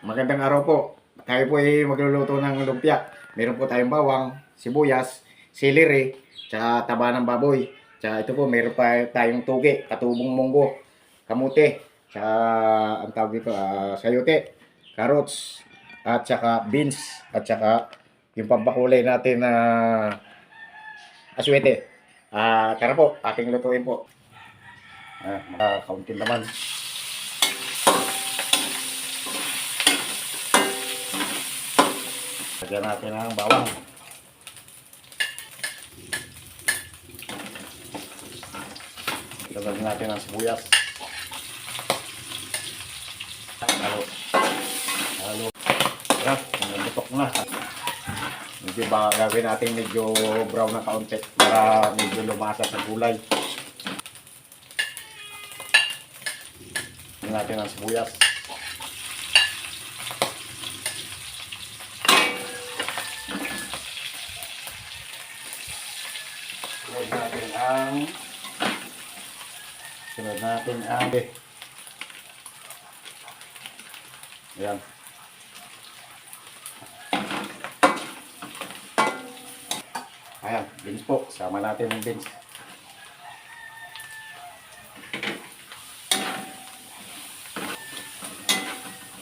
Magandang araw po. Tayo po ay magluluto ng lumpia. Meron po tayong bawang, sibuyas, celery, tsaka taba ng baboy. Tsaka ito po, meron pa tayong tugi, katubong munggo, kamote, tsaka ang tawag dito, sayote, carrots, at tsaka beans, at tsaka yung pampakulay natin na aswete. Tara po, ating lutuin po. Kaunti naman. Lagyan natin ang bawang. Lagyan natin ang sibuyas. Halo. Halo. Yan, nabutok na. Medyo ba gagawin natin medyo brown na kaunti para medyo lumasa sa gulay. Lagyan natin ang sibuyas. Sunod natin ang ayan. Ayan, beans po. Sama natin ang beans.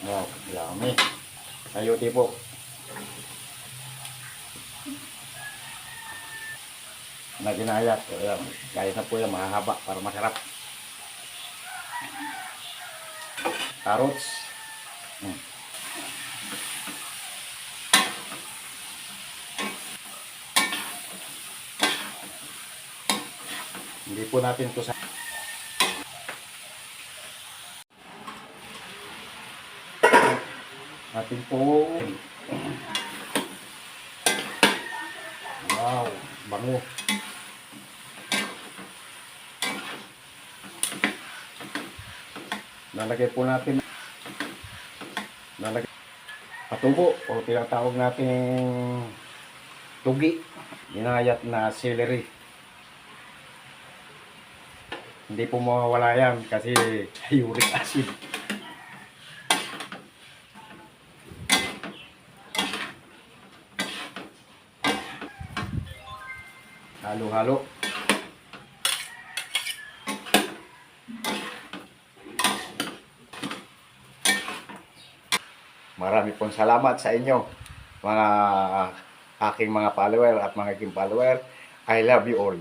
Wow, yummy. Sayote po. Na ginayat. Ayan, gaya na po yan, mahahaba para masarap. Carrots. Hindi po natin ito sa natin po. Wow, bango. Nalagay po natin patubo o tinatawag natin tugi, ginayat na celery. Hindi po mawawala yan kasi uric acid. Halo-halo. Marami pong salamat sa inyo, mga aking mga follower at mga aking follower. I love you all.